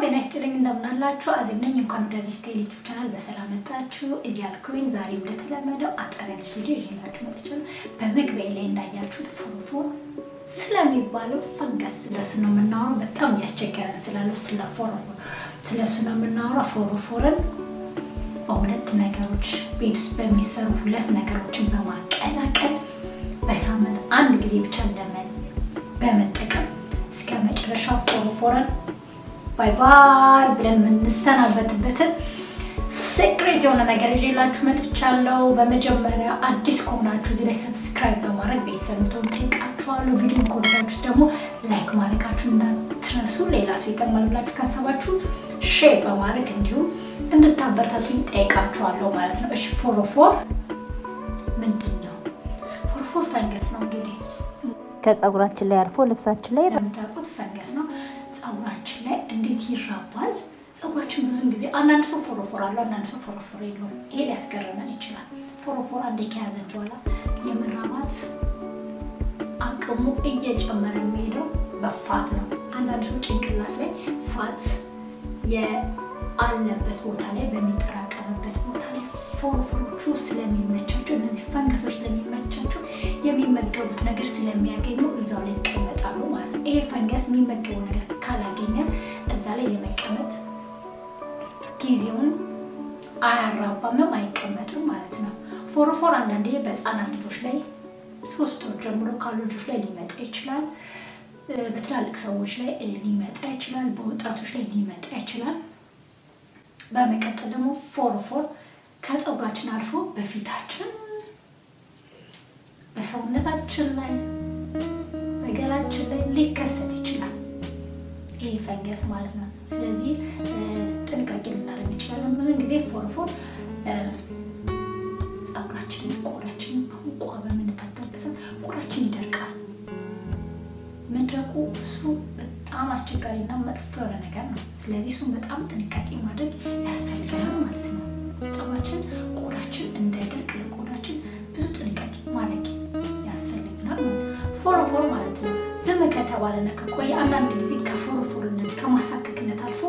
ጤና ይስጥልኝ እንደምናላችሁ አዚምነኝ እንኳን ወደዚህ ስቴሊት ቻናል በሰላም መጣችሁ እያልኩኝ ዛሬ እንደተለመደው አጠር ያለ ቪዲዮ ይዤላችሁ መጥቻለሁ። በመግቢያ ላይ እንዳያችሁት ፎሮፎር ስለሚባለው ፈንገስ ስለሱ ነው የምናወራው። በጣም ያስቸገረን ስላለው ስለ ፎሮፎር ስለሱ ነው የምናወራው። ፎሮፎርን በሁለት ነገሮች ቤት ውስጥ በሚሰሩ ሁለት ነገሮችን በማቀላቀል በሳምንት አንድ ጊዜ ብቻ በመጠቀም እስከ መጨረሻው ፎሮፎርን ባይ ባይ ብለን የምንሰናበትበትን ሲክሬት የሆነ ነገር ይዤላችሁ መጥቻለሁ። በመጀመሪያ አዲስ ከሆናችሁ እዚህ ላይ ሰብስክራይብ በማድረግ ቤተሰብ እንድትሆኑ ጠይቃችኋለሁ። ቪዲዮን ከወደዳችሁ ደግሞ ላይክ ማድረጋችሁ እንዳትረሱ። ሌላ ሰው ይጠቅማል ብላችሁ ካሰባችሁ ሼር በማድረግ እንዲሁም እንድታበረታቱኝ ጠይቃችኋለሁ ማለት ነው። እሺ ፎሮፎር ምንድን ነው? ፎሮፎር ፈንገስ ነው። እንግዲህ ከፀጉራችን ላይ አልፎ ልብሳችን ላይ የምታውቁት ፈንገስ ነው። ፀጉራችን ላይ እንዴት ይራባል? ፀጉራችን ብዙ ጊዜ አንዳንድ ሰው ፎሮፎር አለው፣ አንዳንድ ሰው ፎሮፎር የለውም። ይሄ ሊያስገርመን ይችላል። ፎሮፎር አንዴ ከያዘን በኋላ የመራባት አቅሙ እየጨመረ የሚሄደው በፋት ነው። አንዳንድ ሰው ጭንቅላት ላይ ፋት የአለበት ቦታ ላይ በሚጠራቀምበት ቦታ ላይ ፎሮፎሮቹ ስለሚመቻቸው እነዚህ ፈንገሶች ስለሚመቻቸው የሚመገቡት ነገር ስለሚያገኙ እዛው ላይ ይቀመጣሉ ማለት ነው። ይሄ ፈንገስ የሚመገቡ ነገር ካላገኘ እዛ ላይ የመቀመጥ ጊዜውን አያራባምም፣ አይቀመጥም ማለት ነው። ፎሮፎር አንዳንዴ በህፃናት ልጆች ላይ 3 ወር ጀምሮ ካሉ ልጆች ላይ ሊመጣ ይችላል። በትላልቅ ሰዎች ላይ ሊመጣ ይችላል። በወጣቶች ላይ ሊመጣ ይችላል። በመቀጠል ደግሞ ፎሮፎር ከፀጉራችን አልፎ በፊታችን፣ በሰውነታችን ላይ፣ በገላችን ላይ ሊከሰት ይችላል ይሄ ፈንገስ ማለት ነው። ስለዚህ ጥንቃቄ ልናደርግ እንችላለን። ብዙ ጊዜ ፎሮፎር ፀጉራችንን፣ ቆዳችንን በሙቋ በምንታጠብበት ቆዳችን ይደርቃል። መድረቁ እሱ በጣም አስቸጋሪና መጥፎ የሆነ ነገር ነው። ስለዚህ እሱን በጣም ጥንቃቄ ማድረግ ያስፈልገናል ማለት ነው። ፀጉራችን፣ ቆዳችን እንዳይደርቅ ለቆዳችን ብዙ ጥንቃቄ ማድረግ ያስፈልገናል ማለት ነው። ፎሮፎር ማለት ነው ዝም ከተባለና ከቆየ አንዳንድ ጊዜ ከፎሮፎርነት ከማሳከክነት አልፎ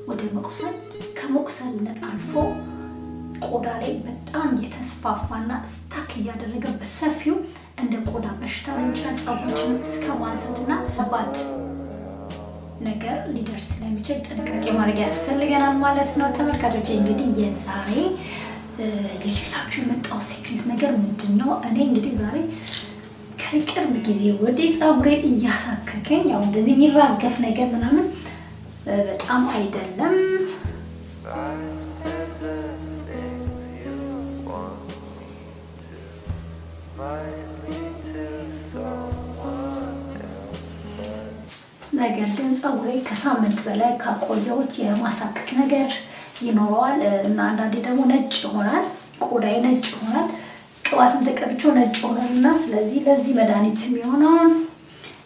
ወደ መቁሰል፣ ከመቁሰልነት አልፎ ቆዳ ላይ በጣም የተስፋፋና ስታክ እያደረገ በሰፊው እንደ ቆዳ በሽታ ሊሆን ይችላል። ፀጉራችንን እስከ ማንሳትና ከባድ ነገር ሊደርስ ስለሚችል ጥንቃቄ ማድረግ ያስፈልገናል ማለት ነው። ተመልካቾች እንግዲህ የዛሬ ይዤላችሁ የመጣው ሴክሬት ነገር ምንድን ነው? እኔ እንግዲህ ዛሬ ከቅርብ ጊዜ ወዲህ ፀጉሬን እያሳከከኝ፣ ያው እንደዚህ የሚራገፍ ነገር ምናምን በጣም አይደለም። ነገር ግን ፀጉሬ ከሳምንት በላይ ካቆየሁት የማሳከክ ነገር ይኖረዋል እና አንዳንዴ ደግሞ ነጭ ይሆናል፣ ቆዳዬ ነጭ ይሆናል። ቅባትም ተቀብቼው ነጭ ይሆናል እና ስለዚህ ለዚህ መድኃኒት የሚሆነውን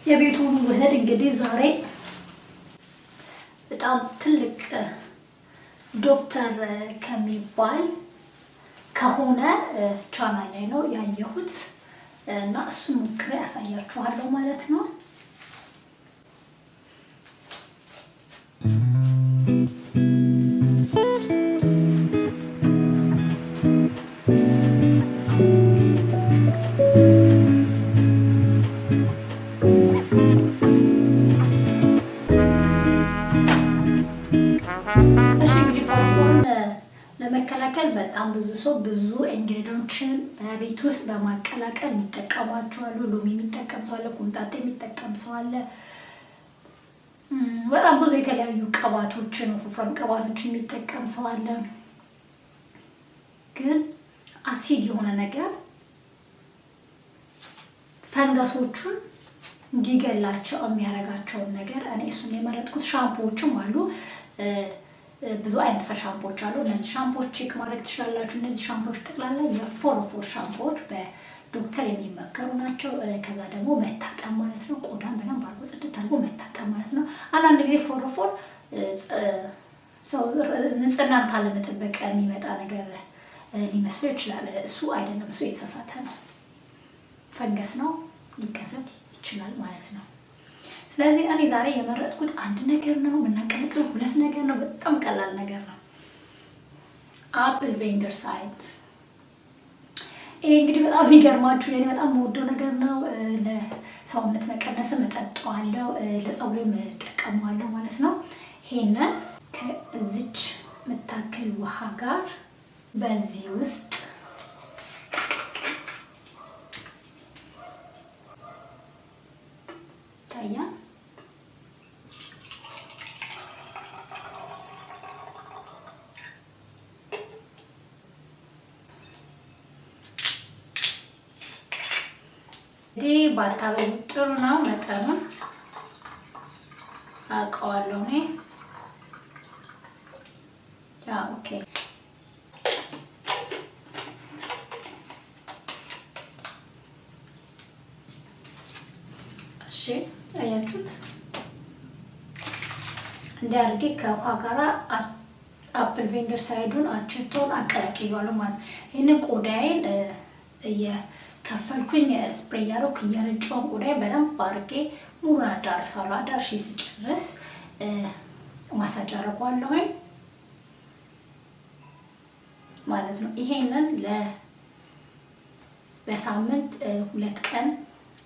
የቤቱን ውህድ እንግዲህ ዛሬ በጣም ትልቅ ዶክተር ከሚባል ከሆነ ቻናል ላይ ነው ያየሁት እና እሱን ሞክሬ ያሳያችኋለሁ ማለት ነው። ለመከላከል በጣም ብዙ ሰው ብዙ ኢንግሪዲየንቶችን በቤት ውስጥ በማቀላቀል የሚጠቀሟቸው አሉ። ሎሚ የሚጠቀም ሰው አለ፣ ቁምጣጤ የሚጠቀም ሰው አለ። በጣም ብዙ የተለያዩ ቅባቶችን፣ ወፍራም ቅባቶችን የሚጠቀም ሰው አለ። ግን አሲድ የሆነ ነገር ፈንገሶቹን እንዲገላቸው የሚያደርጋቸውን ነገር እኔ እሱን የመረጥኩት። ሻምፖዎችም አሉ፣ ብዙ አይነት ሻምፖዎች አሉ። እነዚህ ሻምፖዎች ቼክ ማድረግ ትችላላችሁ። እነዚህ ሻምፖዎች ጠቅላላ የፎሮፎር ሻምፖዎች በዶክተር የሚመከሩ ናቸው። ከዛ ደግሞ መታጠብ ማለት ነው። ቆዳን በደንብ አድርጎ ጽድት አድርጎ መታጠብ ማለት ነው። አንዳንድ ጊዜ ፎሮፎር ሰው ንጽህናን ካለመጠበቅ የሚመጣ ነገር ሊመስለው ይችላል። እሱ አይደለም፣ እሱ የተሳሳተ ነው። ፈንገስ ነው፣ ሊከሰት ይችላል ማለት ነው። ስለዚህ እኔ ዛሬ የመረጥኩት አንድ ነገር ነው፣ የምናቀነቅነው ሁለት ነገር ነው። በጣም ቀላል ነገር ነው። አፕል ቬንገር ሳይድ። ይሄ እንግዲህ በጣም የሚገርማችሁ የኔ በጣም የምወደው ነገር ነው። ለሰውነት መቀነስ እጠጣዋለሁ፣ ለፀጉሬም እጠቀመዋለሁ ማለት ነው። ይሄንን ከዚች የምታክል ውሃ ጋር በዚህ ውስጥ ታያ እንግዲህ ባታበዙ ጥሩ ነው። መጠኑን አውቀዋለሁ እኔ። ያ ኦኬ። እሺ አያችሁት? እንዲህ አድርጌ ከውሃ ጋር አፕል ቬንገር ሳይዱን አችቶን አቀላቅያለሁ ማለት። ይሄንን ቆዳዬን ከፈልኩኝ ስፕሬይ ያደረኩ እየረጨውን ቆዳዬ በደንብ አድርጌ ሙሉን አዳርሳለሁ። አዳርሼ ስጨርስ ማሳጅ አደርገዋለሁኝ ማለት ነው። ይሄንን በሳምንት 2 ቀን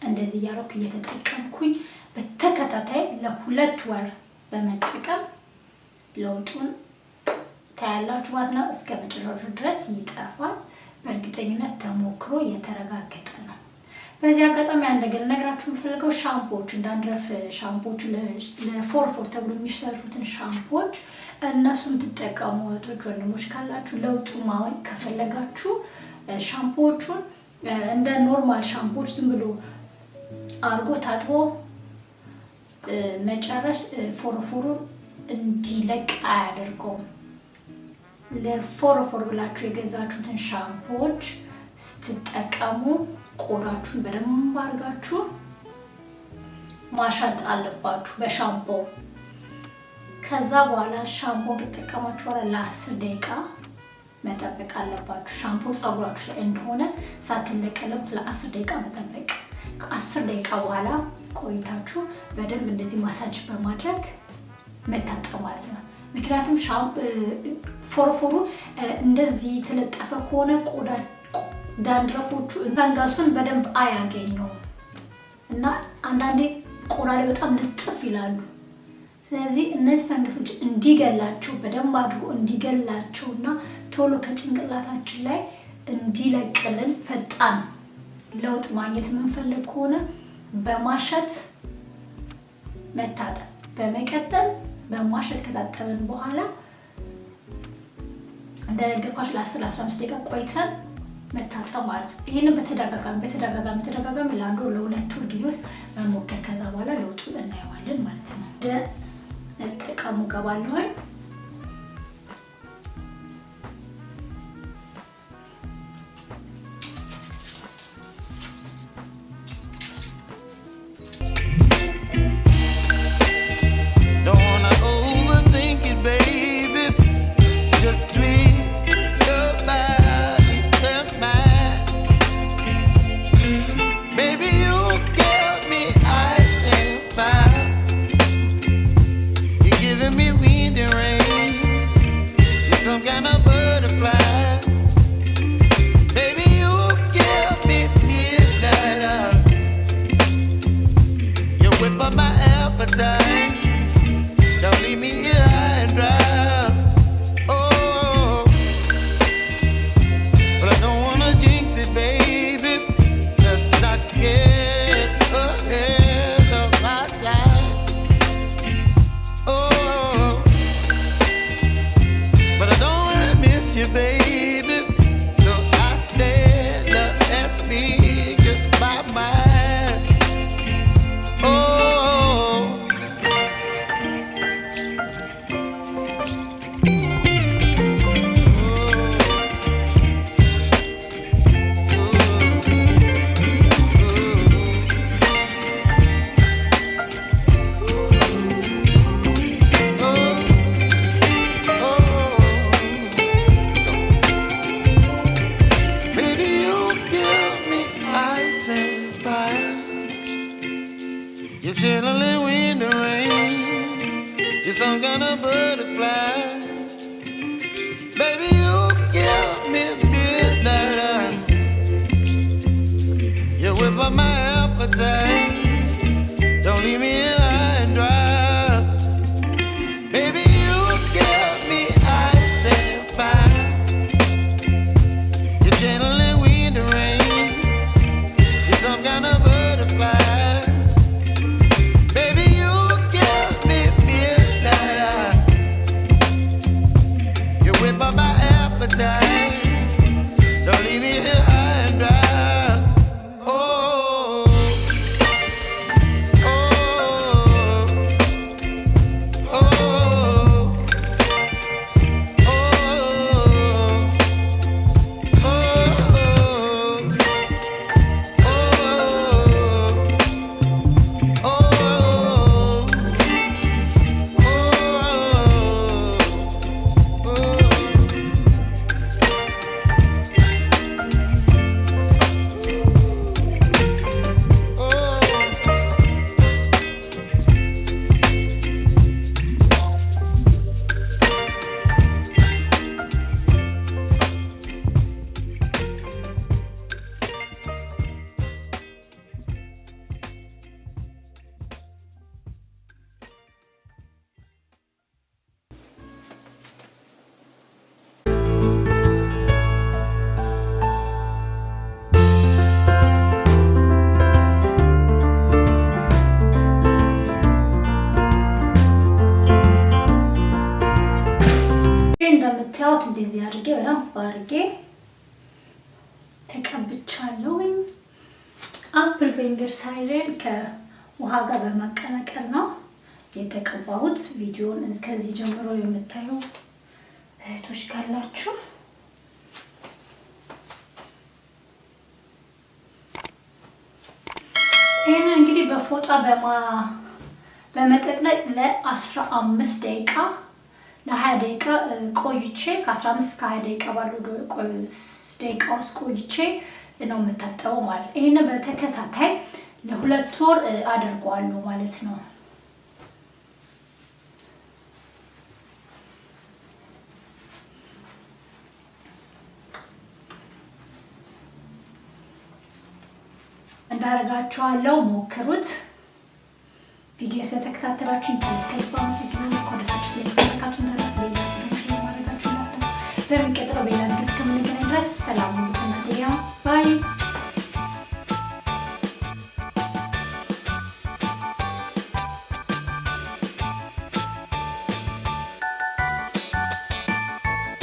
እንደዚህ እያደረኩ እየተጠቀምኩኝ በተከታታይ ለ2 ወር በመጠቀም ለውጡን ታያላችሁ ማለት ነው። እስከ መጨረሻው ድረስ ይጠፋል። በእርግጠኝነት ተሞክሮ የተረጋገጠ ነው። በዚህ አጋጣሚ አንድ ነገር ልነግራችሁ የምፈልገው ሻምፖዎች እንዳንድረፍ ሻምፖዎች ለፎርፎር ተብሎ የሚሰሩትን ሻምፖዎች እነሱን ትጠቀሙ እህቶች ወንድሞች ካላችሁ ለውጡ ማወቅ ከፈለጋችሁ ሻምፖዎቹን እንደ ኖርማል ሻምፖዎች ዝም ብሎ አርጎ ታጥቦ መጨረስ ፎርፎሩን እንዲለቅ አያደርገውም። ለፎርፎር ብላችሁ የገዛችሁትን ሻምፖዎች ስትጠቀሙ ቆዳችሁን በደንብ አድርጋችሁ ማሻት አለባችሁ በሻምፖ። ከዛ በኋላ ሻምፖ ከተጠቀማችሁ በኋላ ለ10 ደቂቃ መጠበቅ አለባችሁ። ሻምፖ ፀጉራችሁ ላይ እንደሆነ ሳትለቀለቁት ለ10 ደቂቃ መጠበቅ። ከ10 ደቂቃ በኋላ ቆይታችሁ በደንብ እንደዚህ ማሳጅ በማድረግ መታጠብ ማለት ነው። ምክንያቱም ፎርፎሩ እንደዚህ የተለጠፈ ከሆነ ቆዳ ዳንድረፎቹ ፈንገሱን በደንብ አያገኘውም እና አንዳንዴ ቆዳ ላይ በጣም ልጥፍ ይላሉ። ስለዚህ እነዚህ ፈንገሶች እንዲገላቸው በደንብ አድርጎ እንዲገላቸውና ቶሎ ከጭንቅላታችን ላይ እንዲለቅልን ፈጣን ለውጥ ማግኘት የምንፈልግ ከሆነ በማሸት መታጠብ። በመቀጠል በማሸት ከታጠብን በኋላ እንደነገርኳችሁ ለ10-15 ደቂቃ ቆይተን መታጠብ ማለት ነው። ይሄንን በተደጋጋሚ ለአንድ ወር ለ2 ወር ጊዜ ውስጥ መሞከር። ከዛ በኋላ ለውጡን እናየዋለን ማለት ነው። ወደ ጥቅሙ ገባለሁ። You're chilling in the rain. You're some kind of butterfly. Baby, you give me midnight. You whip up my appetite. Don't leave me here high and dry. Baby, you give me ice and fire. You're channeling wind and rain. You're some kind of butterfly. Baby, you give me midnight. You whip up my appetite. Don't leave me here high and dry. እንደምታዩት እንደዚህ አድርጌ በደንብ አድርጌ ተቀብቻለሁኝ። አፕል ፊንገር ሳይሬን ከውሃ ጋር በማቀላቀል ነው የተቀባሁት። ቪዲዮውን ከዚህ ጀምሮ የምታዩ እህቶች ካላችሁ ይሄን እንግዲህ በፎጣ በመጠቅለል ለ15 ደቂቃ ለ20 ደቂቃ ቆይቼ ከ15 እስከ 20 ደቂቃ ባለው ደቂቃ ውስጥ ቆይቼ ነው የምታጠበው ማለት ነው። ይሄን በተከታታይ ለ2 ወር አድርጓለሁ ማለት ነው። እንዳረጋችኋለሁ፣ ሞክሩት። ቪዲዮ ስለተከታተላችሁ ከልብ አመሰግናለሁ። ኮንታክት ስለተከታተላችሁ በሚቀጥለው በሌላ ቪዲዮ እስከምንገናኝ ድረስ ሰላም።